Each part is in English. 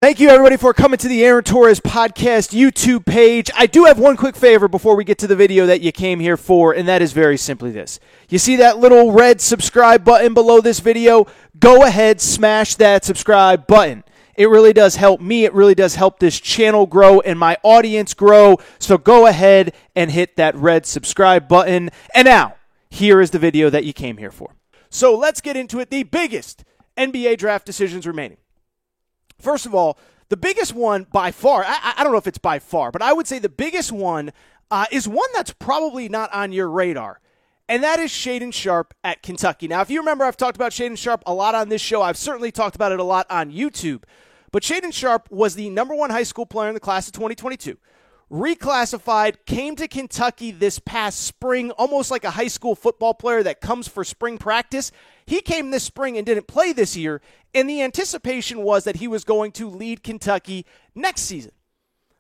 Thank you, everybody, for coming to the Aaron Torres Podcast YouTube page. I do have one quick favor before we get to the video that you came here for, and that is very simply this. You see that little red subscribe button below this video? Go ahead, smash that subscribe button. It really does help me. It really does help this channel grow and my audience grow. So go ahead and hit that red subscribe button. And now, here is the video that you came here for. So let's get into it. The biggest NBA draft decisions remaining. First of all, the biggest one by far, I don't know if it's by far, but I would say the biggest one is one that's probably not on your radar, and that is Shaedon Sharpe at Kentucky. Now, if you remember, I've talked about Shaedon Sharpe a lot on this show. I've certainly talked about it a lot on YouTube, but Shaedon Sharpe was the #1 high school player in the class of 2022. Reclassified, came to Kentucky this past spring, almost like a high school football player that comes for spring practice. He came this spring and didn't play this year, and the anticipation was that he was going to lead Kentucky next season.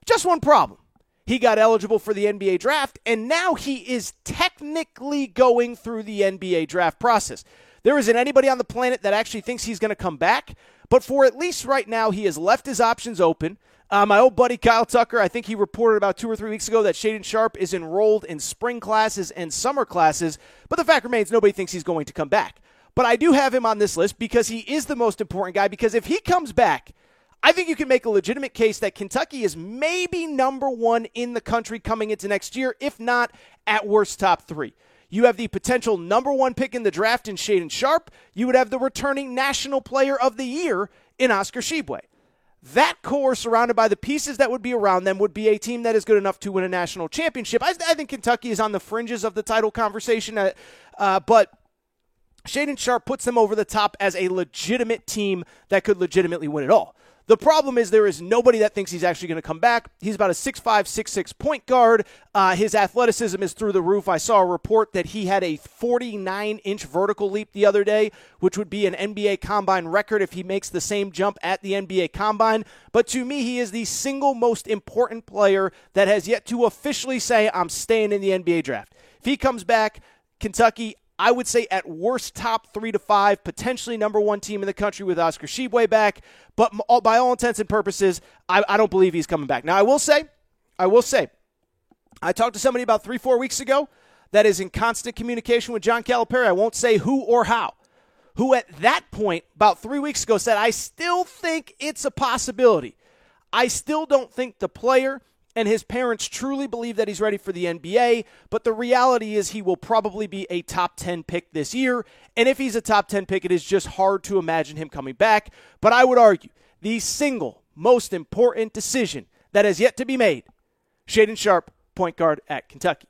Just one problem. He got eligible for the NBA draft, and now he is technically going through the NBA draft process. There isn't anybody on the planet that actually thinks he's going to come back, but for at least right now, he has left his options open. My old buddy Kyle Tucker, I think he reported about 2 or 3 weeks ago that Shaedon Sharpe is enrolled in spring classes and summer classes, but the fact remains nobody thinks he's going to come back. But I do have him on this list because he is the most important guy, because if he comes back, I think you can make a legitimate case that Kentucky is maybe #1 in the country coming into next year, if not at worst top 3. You have the potential #1 pick in the draft in Shaedon Sharpe. You would have the returning National Player of the Year in Oscar Tshiebwe. That core, surrounded by the pieces that would be around them, would be a team that is good enough to win a national championship. I think Kentucky is on the fringes of the title conversation, but Shaedon Sharpe puts them over the top as a legitimate team that could legitimately win it all. The problem is there is nobody that thinks he's actually going to come back. He's about a 6'5", 6'6" point guard. His athleticism is through the roof. I saw a report that he had a 49-inch vertical leap the other day, which would be an NBA Combine record if he makes the same jump at the NBA Combine. But to me, he is the single most important player that has yet to officially say, I'm staying in the NBA draft. If he comes back, Kentucky, I would say at worst top 3 to 5, potentially #1 team in the country with Oscar Tshiebwe back. But by all intents and purposes, I don't believe he's coming back. Now, I will say, I talked to somebody about 3-4 weeks ago that is in constant communication with John Calipari. I won't say who or how. Who at that point, about 3 weeks ago, said, I still think it's a possibility. I still don't think the player and his parents truly believe that he's ready for the NBA, but the reality is he will probably be a top 10 pick this year, and if he's a top 10 pick, it is just hard to imagine him coming back. But I would argue the single most important decision that has yet to be made, Shaedon Sharpe, point guard at Kentucky.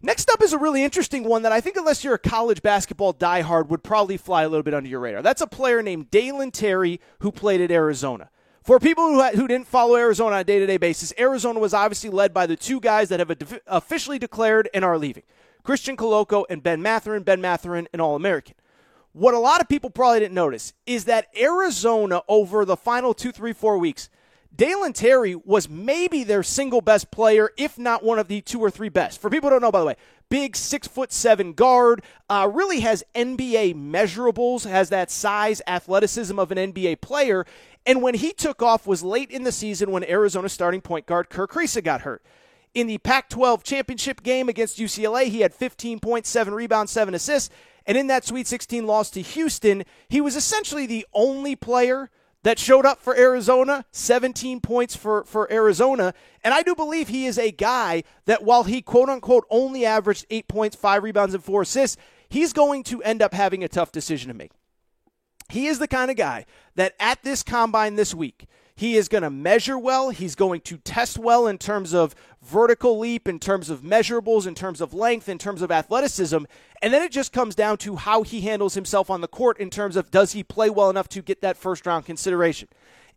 Next up is a really interesting one that I think, unless you're a college basketball diehard, would probably fly a little bit under your radar. That's a player named Dalen Terry who played at Arizona. For people who didn't follow Arizona on a day-to-day basis, Arizona was obviously led by the 2 guys that have officially declared and are leaving, Christian Koloko and Ben Mathurin. Ben Mathurin, an All-American. What a lot of people probably didn't notice is that Arizona, over the final 2, 3, 4 weeks, Dalen Terry was maybe their single best player, if not one of the 2 or 3 best. For people who don't know, by the way, big 6'7" guard, really has NBA measurables, has that size, athleticism of an NBA player. And when he took off was late in the season when Arizona's starting point guard Kerr Kriisa got hurt. In the Pac-12 championship game against UCLA, he had 15 points, 7 rebounds, 7 assists. And in that Sweet 16 loss to Houston, he was essentially the only player that showed up for Arizona, 17 points for Arizona. And I do believe he is a guy that while he quote-unquote only averaged 8 points, 5 rebounds, and 4 assists, he's going to end up having a tough decision to make. He is the kind of guy that at this combine this week, he is going to measure well. He's going to test well in terms of vertical leap, in terms of measurables, in terms of length, in terms of athleticism. And then it just comes down to how he handles himself on the court in terms of does he play well enough to get that first-round consideration.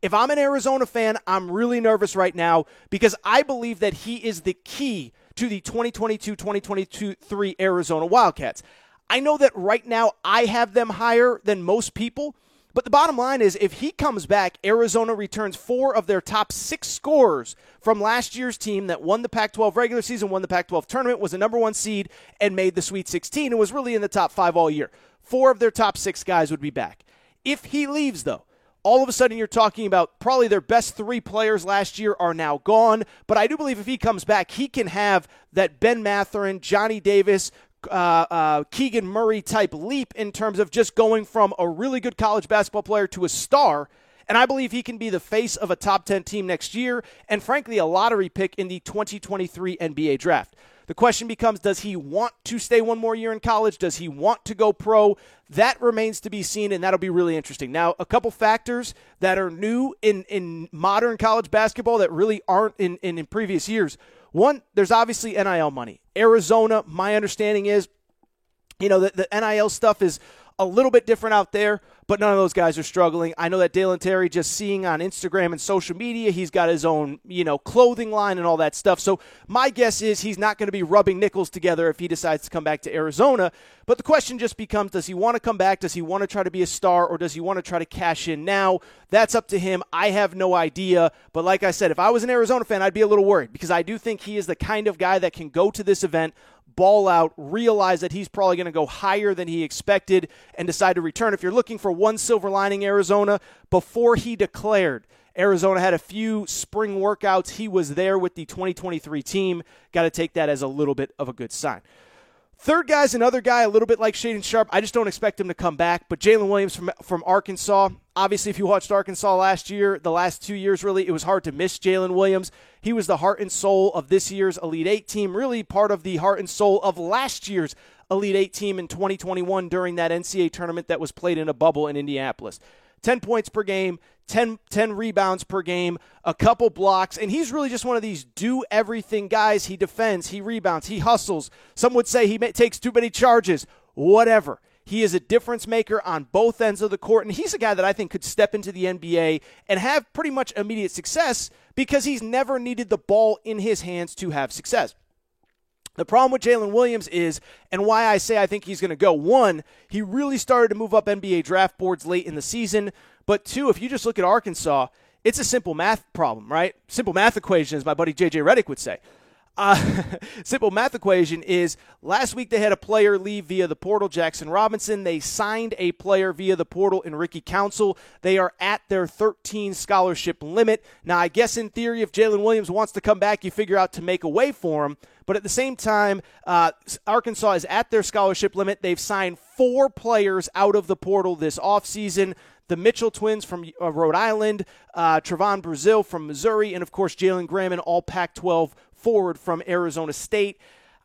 If I'm an Arizona fan, I'm really nervous right now because I believe that he is the key to the 2022-2023 Arizona Wildcats. I know that right now I have them higher than most people, but the bottom line is if he comes back, Arizona returns 4 of their top 6 scorers from last year's team that won the Pac-12 regular season, won the Pac-12 tournament, was a #1 seed, and made the Sweet 16, and was really in the top 5 all year. 4 of their top 6 guys would be back. If he leaves, though, all of a sudden you're talking about probably their best 3 players last year are now gone. But I do believe if he comes back, he can have that Ben Mathurin, Johnny Davis, Keegan Murray type leap in terms of just going from a really good college basketball player to a star. And I believe he can be the face of a top 10 team next year and, frankly, a lottery pick in the 2023 NBA draft. The question becomes, does he want to stay one more year in college? Does he want to go pro? That remains to be seen, and that'll be really interesting. Now, a couple factors that are new in modern college basketball that really aren't in previous years. One, there's obviously NIL money. Arizona, my understanding is, the NIL stuff is a little bit different out there, but none of those guys are struggling. I know that Dalen Terry, just seeing on Instagram and social media, he's got his own, clothing line and all that stuff. So my guess is he's not going to be rubbing nickels together if he decides to come back to Arizona. But the question just becomes, does he want to come back? Does he want to try to be a star, or does he want to try to cash in now? That's up to him. I have no idea. But like I said, if I was an Arizona fan, I'd be a little worried because I do think he is the kind of guy that can go to this event, ball out, realize that he's probably going to go higher than he expected, and decide to return. If you're looking for one silver lining, Arizona, before he declared, Arizona had a few spring workouts. He was there with the 2023 team. Got to take that as a little bit of a good sign. Third guy's another guy a little bit like Shaedon Sharpe. I just don't expect him to come back. But Jalen Williams from Arkansas. Obviously, if you watched Arkansas last year, the last 2 years really, it was hard to miss Jalen Williams. He was the heart and soul of this year's Elite Eight team, really part of the heart and soul of last year's Elite Eight team in 2021 during that NCAA tournament that was played in a bubble in Indianapolis. 10 points per game, 10 rebounds per game, a couple blocks, and he's really just one of these do-everything guys. He defends, he rebounds, he hustles. Some would say he takes too many charges, whatever. He is a difference maker on both ends of the court, and he's a guy that I think could step into the NBA and have pretty much immediate success because he's never needed the ball in his hands to have success. The problem with Jalen Williams is, and why I say I think he's going to go, one, he really started to move up NBA draft boards late in the season, but two, if you just look at Arkansas, it's a simple math problem, right? Simple math equation, as my buddy J.J. Redick would say. Simple math equation is last week they had a player leave via the portal, Jackson Robinson. They signed a player via the portal in Ricky Council. They are at their 13 scholarship limit. Now, I guess in theory, if Jalen Williams wants to come back, you figure out to make a way for him. But at the same time, Arkansas is at their scholarship limit. They've signed 4 players out of the portal this offseason. The Mitchell twins from Rhode Island, Trevon Brazile from Missouri, and, of course, Jalen Graham, an all Pac-12 forward from Arizona State.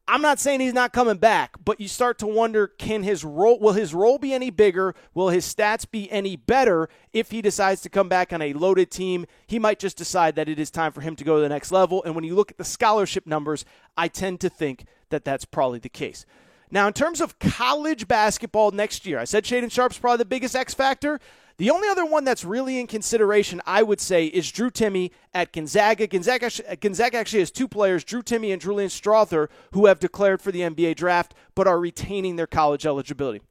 I'm not saying he's not coming back, but you start to wonder, will his role be any bigger? Will his stats be any better if he decides to come back on a loaded team? He might just decide that it is time for him to go to the next level, and when you look at the scholarship numbers, I tend to think that that's probably the case. Now, in terms of college basketball next year, I said Shaedon Sharpe's probably the biggest X factor. The only other one that's really in consideration, I would say, is Drew Timme at Gonzaga. Gonzaga actually has 2 players, Drew Timme and Julian Strawther, who have declared for the NBA draft but are retaining their college eligibility.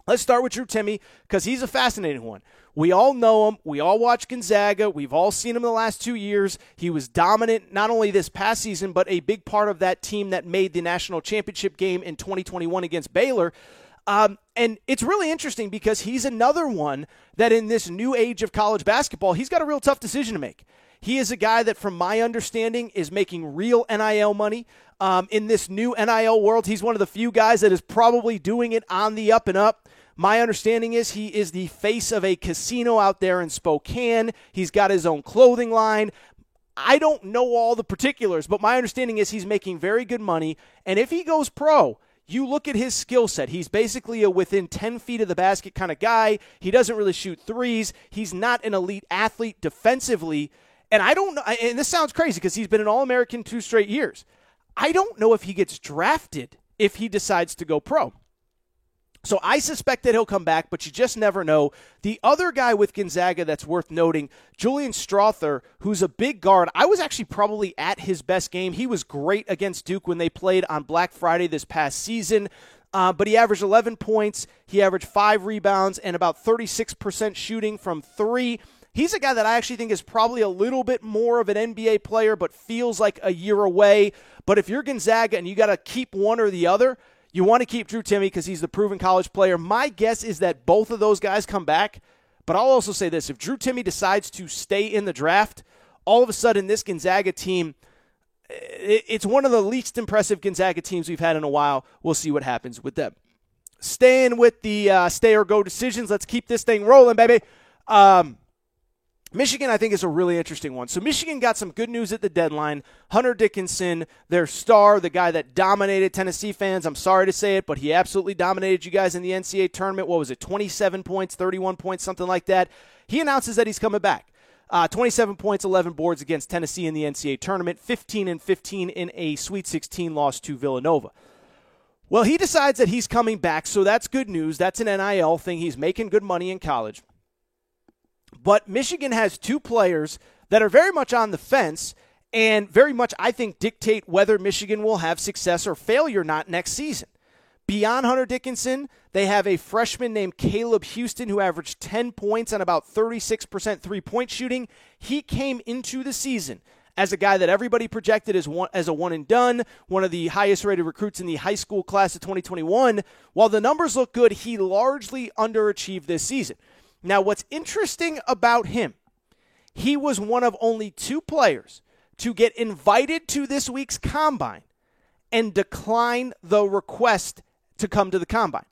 Let's start with Drew Timme because he's a fascinating one. We all know him. We all watch Gonzaga. We've all seen him in the last 2 years. He was dominant not only this past season, but a big part of that team that made the national championship game in 2021 against Baylor. And it's really interesting because he's another one that in this new age of college basketball, he's got a real tough decision to make. He is a guy that, from my understanding, is making real NIL money. In this new NIL world, he's one of the few guys that is probably doing it on the up and up. My understanding is he is the face of a casino out there in Spokane. He's got his own clothing line. I don't know all the particulars, but my understanding is he's making very good money. And if he goes pro, you look at his skill set. He's basically a within 10 feet of the basket kind of guy. He doesn't really shoot threes. He's not an elite athlete defensively. And I don't know, and this sounds crazy because he's been an All-American 2 straight years. I don't know if he gets drafted if he decides to go pro. So I suspect that he'll come back, but you just never know. The other guy with Gonzaga that's worth noting, Julian Strawther, who's a big guard. I was actually probably at his best game. He was great against Duke when they played on Black Friday this past season. But he averaged 11 points. He averaged 5 rebounds and about 36% shooting from 3. He's a guy that I actually think is probably a little bit more of an NBA player, but feels like a year away. But if you're Gonzaga and you got to keep one or the other, you want to keep Drew Timme because he's the proven college player. My guess is that both of those guys come back, But I'll also say this. If Drew Timme decides to stay in the draft, all of a sudden this Gonzaga team, it's one of the least impressive Gonzaga teams we've had in a while. We'll see what happens with them. Staying with the stay or go decisions, let's keep this thing rolling, baby. Michigan, I think, is a really interesting one. So Michigan got some good news at the deadline. Hunter Dickinson, their star, the guy that dominated Tennessee fans. I'm sorry to say it, but he absolutely dominated you guys in the NCAA tournament. What was it, 27 points, 31 points, something like that? He announces that he's coming back. 27 points, 11 boards against Tennessee in the NCAA tournament, 15-15 in a Sweet 16 loss to Villanova. Well, he decides that he's coming back, so that's good news. That's an NIL thing. He's making good money in college. But Michigan has two players that are very much on the fence and very much, I think, dictate whether Michigan will have success or failure or not next season. Beyond Hunter Dickinson, they have a freshman named Caleb Houston who averaged 10 points on about 36% three-point shooting. He came into the season as a guy that everybody projected as a one-and-done, one of the highest-rated recruits in the high school class of 2021. While the numbers look good, he largely underachieved this season. Now, what's interesting about him, he was one of only two players to get invited to this week's Combine and decline the request to come to the Combine.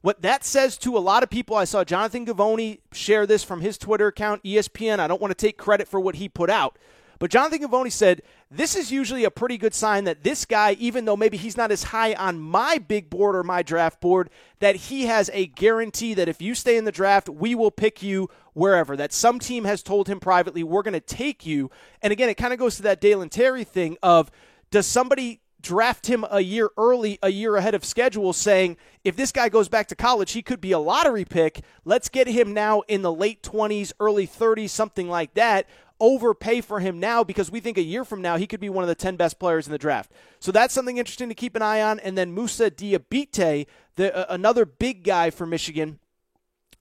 What that says to a lot of people, I saw Jonathan Givony share this from his Twitter account, ESPN. I don't want to take credit for what he put out. But Jonathan Givony said, this is usually a pretty good sign that this guy, even though maybe he's not as high on my big board or my draft board, that he has a guarantee that if you stay in the draft, we will pick you wherever. That some team has told him privately, we're going to take you. And again, it kind of goes to that Dalen Terry thing of, does somebody draft him a year early, a year ahead of schedule, saying, if this guy goes back to college, he could be a lottery pick. Let's get him now in the late 20s, early 30s, something like that. Overpay for him now because we think a year from now he could be one of the 10 best players in the draft. So that's something interesting to keep an eye on. And then Moussa Diabate, another big guy for Michigan,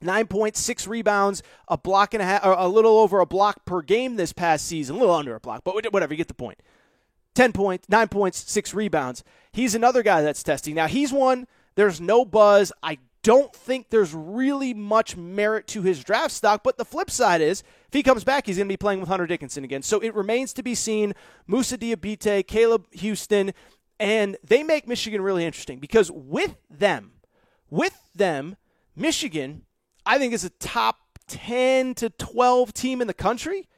9 points, 6 rebounds, a block and a half, or a little over a block per game this past season, a little under a block, but whatever, you get the point. 10 points, 9 points, 6 rebounds. He's another guy that's testing. Now he's one, there's no buzz. I don't think there's really much merit to his draft stock, but the flip side is, if he comes back, he's going to be playing with Hunter Dickinson again. So it remains to be seen. Moussa Diabate, Caleb Houston, and they make Michigan really interesting because with them, Michigan, I think is a top 10 to 12 team in the country.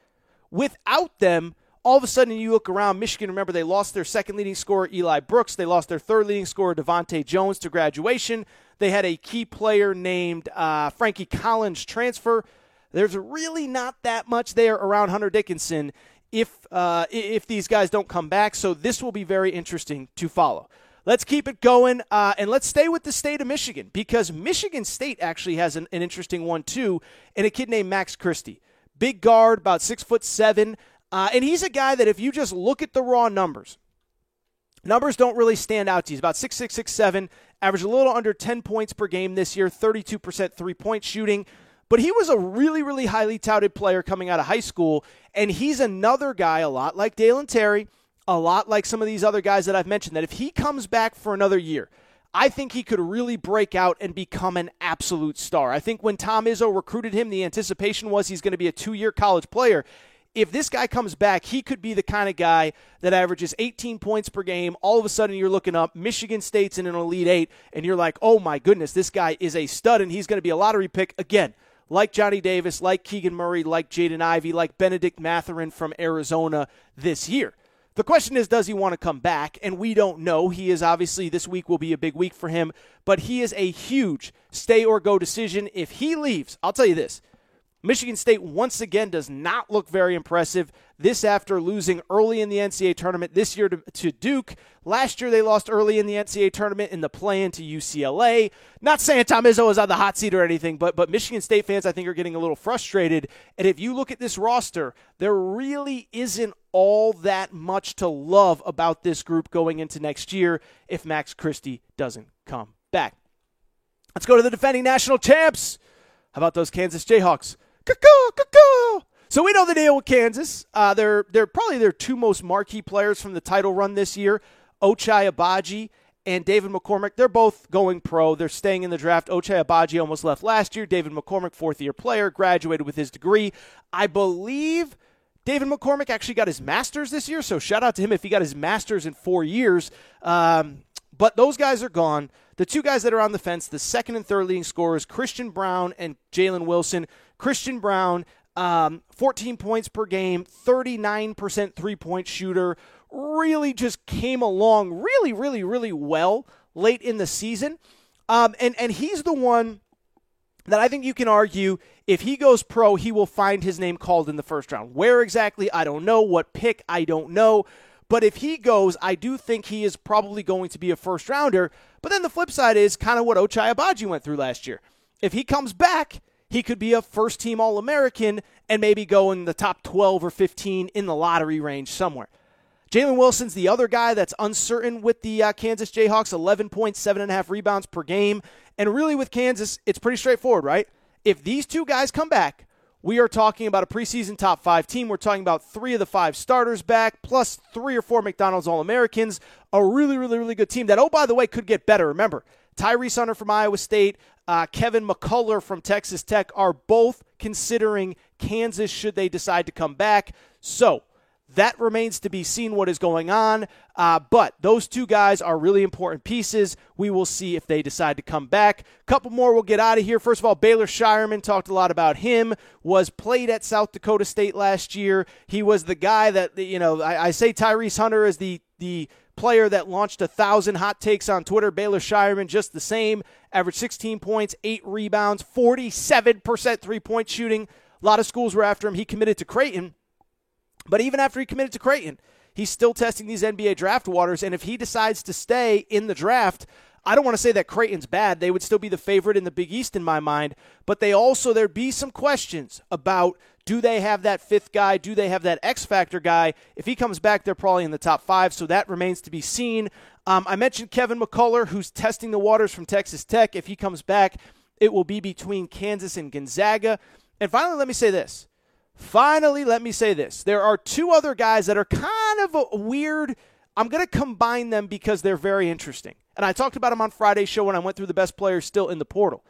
Without them, all of a sudden you look around, Michigan, remember they lost their second leading scorer, Eli Brooks. They lost their third leading scorer, Devontae Jones, to graduation. They had a key player named Frankie Collins transfer. There's really not that much there around Hunter Dickinson if these guys don't come back. So this will be very interesting to follow. Let's keep it going, and let's stay with the state of Michigan because Michigan State actually has an interesting one too, and a kid named Max Christie. Big guard, about 6'7", and he's a guy that if you just look at the raw numbers don't really stand out to you. He's about 6'6", 6'7", averaged a little under 10 points per game this year, 32% three-point shooting. But he was a really, really highly touted player coming out of high school, and he's another guy a lot like Dalen Terry, a lot like some of these other guys that I've mentioned, that if he comes back for another year, I think he could really break out and become an absolute star. I think when Tom Izzo recruited him, the anticipation was he's going to be a 2-year college player. If this guy comes back, he could be the kind of guy that averages 18 points per game. All of a sudden, you're looking up Michigan State's in an Elite Eight, and you're like, oh my goodness, this guy is a stud, and he's going to be a lottery pick again. Like Johnny Davis, like Keegan Murray, like Jaden Ivey, like Benedict Mathurin from Arizona this year. The question is, does he want to come back? And we don't know. He is obviously, this week will be a big week for him, but he is a huge stay or go decision. If he leaves, I'll tell you this, Michigan State once again does not look very impressive. This after losing early in the NCAA tournament this year to Duke. Last year they lost early in the NCAA tournament in the play-in to UCLA. Not saying Tom Izzo is on the hot seat or anything, but Michigan State fans I think are getting a little frustrated. And if you look at this roster, there really isn't all that much to love about this group going into next year if Max Christie doesn't come back. Let's go to the defending national champs. How about those Kansas Jayhawks? So we know the deal with Kansas. They're probably their two most marquee players from the title run this year, Ochai Agbaji and David McCormick, they're both going pro. They're staying in the draft. Ochai Agbaji almost left last year. David McCormick, fourth-year player, graduated with his degree. I believe David McCormick actually got his master's this year, so shout out to him if he got his master's in 4 years. But those guys are gone. The two guys that are on the fence, the second and third leading scorers, Christian Braun and Jalen Wilson. Christian Braun, 14 points per game, 39% three-point shooter, really just came along really, really, really well late in the season. And he's the one that I think you can argue if he goes pro, he will find his name called in the first round. Where exactly, I don't know. What pick, I don't know. But if he goes, I do think he is probably going to be a first-rounder. But then the flip side is kind of what Ochai Agbaji went through last year. If he comes back, he could be a first-team All-American and maybe go in the top 12 or 15 in the lottery range somewhere. Jalen Wilson's the other guy that's uncertain with the Kansas Jayhawks, 11 points, 7.5 rebounds per game. And really with Kansas, it's pretty straightforward, right? If these two guys come back, we are talking about a preseason top 5 team. We're talking about 3 of the 5 starters back, plus 3 or 4 McDonald's All-Americans. A really, really, really good team that, oh, by the way, could get better. Remember, Tyrese Hunter from Iowa State, Kevin McCullough from Texas Tech are both considering Kansas should they decide to come back. So that remains to be seen what is going on. But those two guys are really important pieces. We will see if they decide to come back. A couple more, we'll get out of here. First of all, Baylor Shireman, talked a lot about him, played at South Dakota State last year. He was the guy that, I say Tyrese Hunter is the player that launched 1,000 hot takes on Twitter. Baylor Shireman, just the same. Averaged 16 points, 8 rebounds, 47% three-point shooting. A lot of schools were after him. He committed to Creighton. But even after he committed to Creighton, he's still testing these NBA draft waters. And if he decides to stay in the draft, I don't want to say that Creighton's bad. They would still be the favorite in the Big East in my mind. But there'd be some questions about, do they have that fifth guy? Do they have that X-Factor guy? If he comes back, they're probably in the top 5. So that remains to be seen. I mentioned Kevin McCullough, who's testing the waters from Texas Tech. If he comes back, it will be between Kansas and Gonzaga. And finally, let me say this. There are 2 other guys that are kind of weird. I'm going to combine them because they're very interesting. And I talked about them on Friday's show when I went through the best players still in the portal.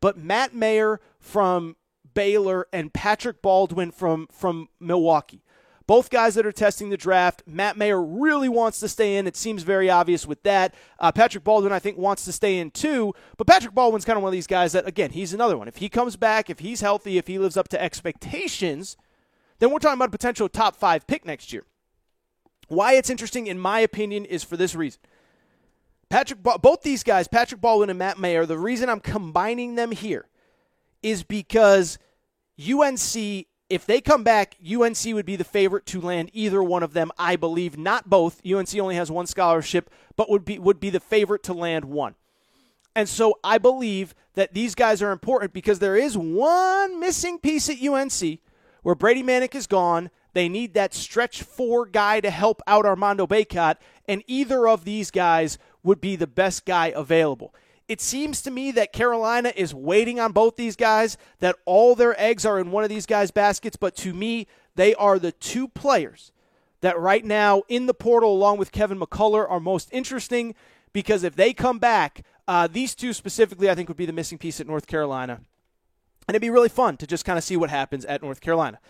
But Matt Mayer from Baylor and Patrick Baldwin from Milwaukee. Both guys that are testing the draft. Matt Mayer really wants to stay in. It seems very obvious with that. Patrick Baldwin, I think, wants to stay in too. But Patrick Baldwin's kind of one of these guys that, again, he's another one. If he comes back, if he's healthy, if he lives up to expectations, then we're talking about a potential top 5 pick next year. Why it's interesting, in my opinion, is for this reason. Both these guys, Patrick Baldwin and Matt Mayer, the reason I'm combining them here is because UNC, if they come back, UNC would be the favorite to land either one of them, I believe. Not both. UNC only has 1 scholarship, but would be the favorite to land 1. And so I believe that these guys are important because there is one missing piece at UNC where Brady Manek is gone. They need that stretch 4 guy to help out Armando Bacot, and either of these guys would be the best guy available. It seems to me that Carolina is waiting on both these guys, that all their eggs are in one of these guys' baskets, but to me, they are the 2 players that right now in the portal, along with Kevin McCullough, are most interesting because if they come back, these 2 specifically I think would be the missing piece at North Carolina. And it'd be really fun to just kind of see what happens at North Carolina.